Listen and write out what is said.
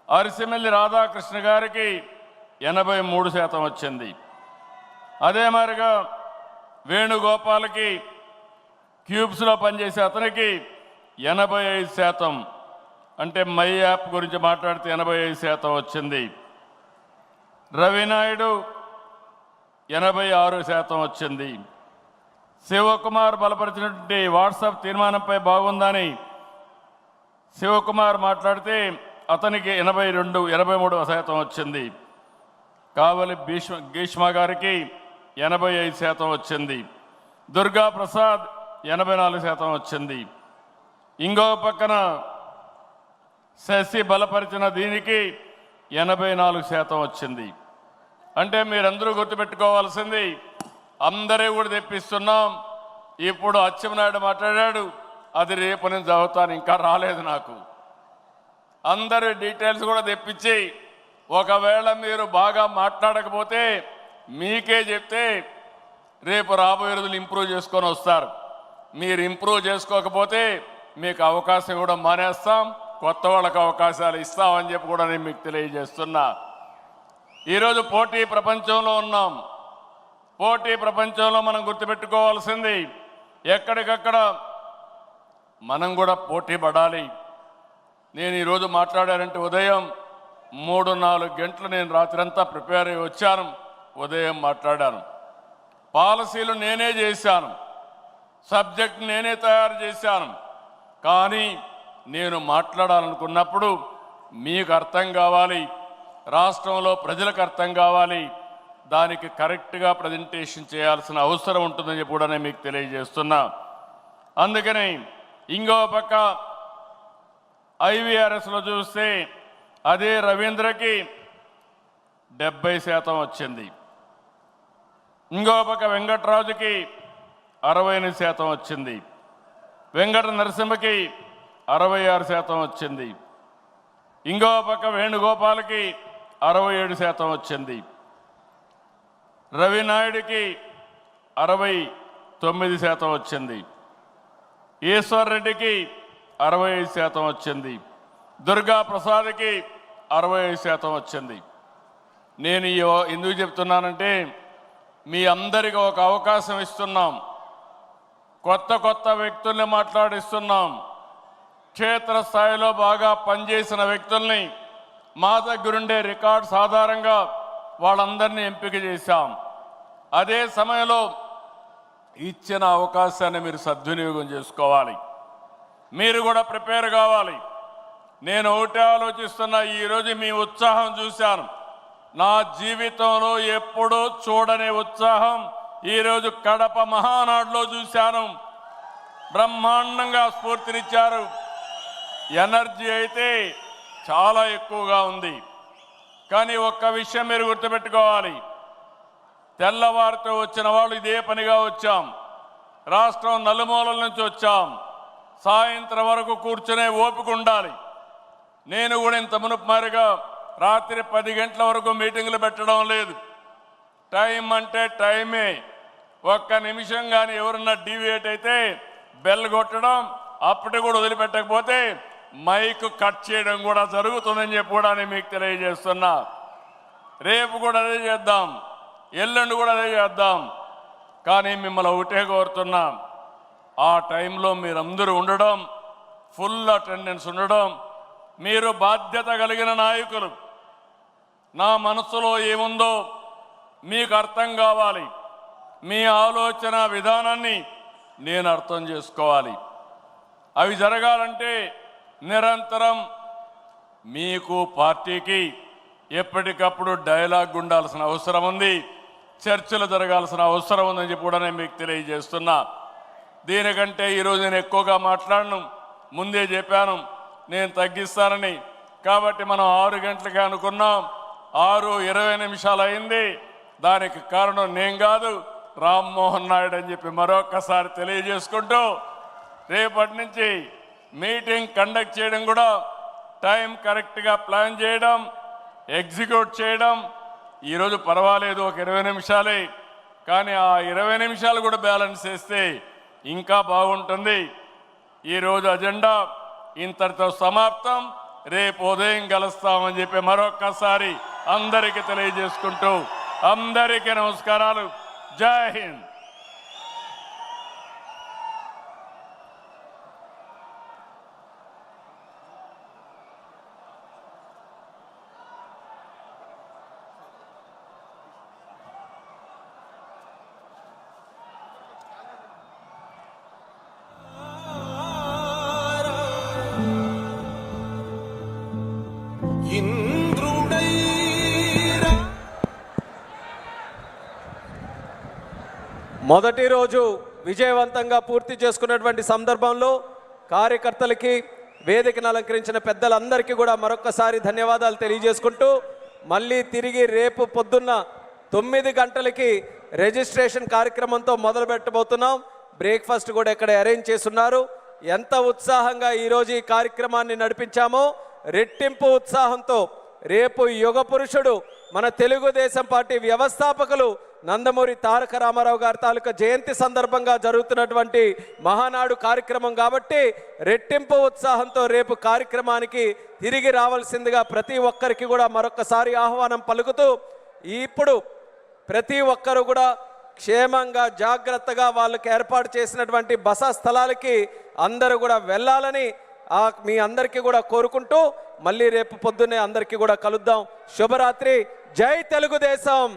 అరిసిమెల్లి రాధాకృష్ణ గారికి 83% వచ్చింది. అదే మాదిరిగా వేణుగోపాల్కి క్యూబ్స్లో పనిచేసే అతనికి 85%, అంటే మై యాప్ గురించి మాట్లాడితే 85% వచ్చింది. రవినాయుడు 86% వచ్చింది. శివకుమార్ బలపరిచినటువంటి వాట్సాప్ తీర్మానంపై బాగుందని శివకుమార్ మాట్లాడితే అతనికి 83% వచ్చింది. కావలి గ్రీష్మ గారికి 85% వచ్చింది. దుర్గా ప్రసాద్ 84% వచ్చింది. ఇంకో పక్కన శశి బలపరిచిన దీనికి 84% వచ్చింది. అంటే మీరందరూ గుర్తుపెట్టుకోవాల్సింది, అందరూ కూడా తెప్పిస్తున్నాం. ఇప్పుడు అచ్చెన్నాయుడు మాట్లాడాడు, అది రేపు నేను చదువుతాను, ఇంకా రాలేదు నాకు. అందరి డీటెయిల్స్ కూడా తెప్పించి ఒకవేళ మీరు బాగా మాట్లాడకపోతే మీకే చెప్తే రేపు రాబోయే రోజులు ఇంప్రూవ్ చేసుకొని వస్తారు. మీరు ఇంప్రూవ్ చేసుకోకపోతే మీకు అవకాశం కూడా మానేస్తాం, కొత్త వాళ్ళకి అవకాశాలు ఇస్తామని చెప్పి కూడా నేను మీకు తెలియజేస్తున్నా. ఈరోజు పోటీ ప్రపంచంలో ఉన్నాం. పోటీ ప్రపంచంలో మనం గుర్తుపెట్టుకోవాల్సింది, ఎక్కడికక్కడ మనం కూడా పోటీ పడాలి. నేను ఈరోజు మాట్లాడానంటే ఉదయం 3-4 గంటలు నేను రాత్రంతా ప్రిపేర్ అయ్యి వచ్చాను. ఉదయం మాట్లాడాను, పాలసీలు నేనే చేశాను, సబ్జెక్ట్ నేనే తయారు చేశాను. కానీ నేను మాట్లాడాలనుకున్నప్పుడు మీకు అర్థం కావాలి, రాష్ట్రంలో ప్రజలకు అర్థం కావాలి, దానికి కరెక్ట్గా ప్రజెంటేషన్ చేయాల్సిన అవసరం ఉంటుందని చెప్పి కూడా నేను మీకు తెలియజేస్తున్నా. అందుకని ఇంకో పక్క ఐవీఆర్ఎస్లో చూస్తే అదే రవీంద్రకి 70% వచ్చింది. ఇంకో పక్క వెంకట్రాజుకి 68% వచ్చింది. వెంకట నరసింహకి 66% వచ్చింది. ఇంకో పక్క వేణుగోపాల్కి 67% వచ్చింది. రవినాయుడికి 69% వచ్చింది. ఈశ్వర్ రెడ్డికి 65% వచ్చింది. దుర్గా ప్రసాద్కి 65% వచ్చింది. నేను ఎందుకు చెప్తున్నానంటే మీ అందరికీ ఒక అవకాశం ఇస్తున్నాం, కొత్త వ్యక్తుల్ని మాట్లాడిస్తున్నాం. క్షేత్రస్థాయిలో బాగా పనిచేసిన వ్యక్తుల్ని మా దగ్గరుండే రికార్డ్స్ ఆధారంగా వాళ్ళందరినీ ఎంపిక చేశాం. అదే సమయంలో ఇచ్చిన అవకాశాన్ని మీరు సద్వినియోగం చేసుకోవాలి. మీరు కూడా ప్రిపేర్ కావాలి. నేను ఒకటే ఆలోచిస్తున్నా, ఈరోజు మీ ఉత్సాహం చూశాను. నా జీవితంలో ఎప్పుడూ చూడని ఉత్సాహం ఈరోజు కడప మహానాడులో చూశాను. బ్రహ్మాండంగా స్ఫూర్తినిచ్చారు. ఎనర్జీ అయితే చాలా ఎక్కువగా ఉంది. కానీ ఒక్క విషయం మీరు గుర్తుపెట్టుకోవాలి, తెల్లవారితో వచ్చిన వాళ్ళు ఇదే పనిగా వచ్చాం. రాష్ట్రం నలుమూలల నుంచి వచ్చాం. సాయంత్రం వరకు కూర్చునే ఓపిక ఉండాలి. నేను కూడా ఇంత మునుపు మారిగా రాత్రి 10 గంటల వరకు మీటింగులు పెట్టడం లేదు. టైం అంటే టైమే. ఒక్క నిమిషం కానీ ఎవరన్నా డీవియేట్ అయితే బెల్ కొట్టడం, అప్పటి కూడా వదిలిపెట్టకపోతే మైక్ కట్ చేయడం కూడా జరుగుతుందని చెప్పి కూడా నేను మీకు తెలియజేస్తున్నా. రేపు కూడా అదే చేద్దాం, ఎల్లుండి కూడా అదే చేద్దాం. కానీ మిమ్మల్ని ఒకటే కోరుతున్నా, ఆ టైంలో మీరందరూ ఉండడం, ఫుల్ అటెండెన్స్ ఉండడం. మీరు బాధ్యత కలిగిన నాయకులు. నా మనసులో ఏముందో మీకు అర్థం కావాలి. మీ ఆలోచన విధానాన్ని నేను అర్థం చేసుకోవాలి. అవి జరగాలంటే నిరంతరం మీకు పార్టీకి ఎప్పటికప్పుడు డైలాగ్ ఉండాల్సిన అవసరం ఉంది, చర్చలు జరగాల్సిన అవసరం ఉందని చెప్పి కూడా నేను మీకు తెలియజేస్తున్నా. దీనికంటే ఈరోజు నేను ఎక్కువగా మాట్లాడను, ముందే చెప్పాను నేను తగ్గిస్తానని. కాబట్టి మనం 6 గంటలకి అనుకున్నాం, 6:20 అయింది. దానికి కారణం నేను కాదు, రామ్మోహన్ నాయుడు అని చెప్పి మరొకసారి తెలియజేసుకుంటూ, రేపటి నుంచి మీటింగ్ కండక్ట్ చేయడం కూడా టైం కరెక్ట్గా ప్లాన్ చేయడం, ఎగ్జిక్యూట్ చేయడం. ఈరోజు పర్వాలేదు, ఒక 20 నిమిషాలే, కానీ ఆ 20 నిమిషాలు కూడా బ్యాలెన్స్ చేస్తే ఇంకా బాగుంటుంది. ఈరోజు అజెండా ఇంతటితో సమాప్తం. రేపు ఉదయం కలుస్తామని చెప్పి మరొక్కసారి అందరికీ తెలియజేసుకుంటూ అందరికీ నమస్కారాలు. జై హింద్. మొదటి రోజు విజయవంతంగా పూర్తి చేసుకున్నటువంటి సందర్భంలో కార్యకర్తలకి వేదికను అలంకరించిన పెద్దలందరికీ కూడా మరొక్కసారి ధన్యవాదాలు తెలియజేసుకుంటూ మళ్ళీ తిరిగి రేపు పొద్దున్న 9 గంటలకి రిజిస్ట్రేషన్ కార్యక్రమంతో మొదలు పెట్టబోతున్నాం. బ్రేక్ఫాస్ట్ కూడా ఇక్కడ అరేంజ్ చేస్తున్నారు. ఎంత ఉత్సాహంగా ఈరోజు ఈ కార్యక్రమాన్ని నడిపించామో రెట్టింపు ఉత్సాహంతో రేపు యుగ పురుషుడు మన తెలుగుదేశం పార్టీ వ్యవస్థాపకులు నందమూరి తారక రామారావు గారి తాలూకా జయంతి సందర్భంగా జరుగుతున్నటువంటి మహానాడు కార్యక్రమం కాబట్టి రెట్టింపు ఉత్సాహంతో రేపు కార్యక్రమానికి తిరిగి రావాల్సిందిగా ప్రతి ఒక్కరికి కూడా మరొకసారి ఆహ్వానం పలుకుతూ ఇప్పుడు ప్రతి ఒక్కరు కూడా క్షేమంగా జాగ్రత్తగా వాళ్ళకి ఏర్పాటు చేసినటువంటి బస స్థలాలకి అందరూ కూడా వెళ్ళాలని మీ అందరికీ కూడా కోరుకుంటూ మళ్ళీ రేపు పొద్దున్నే అందరికీ కూడా కలుద్దాం. శుభరాత్రి. జై తెలుగుదేశం.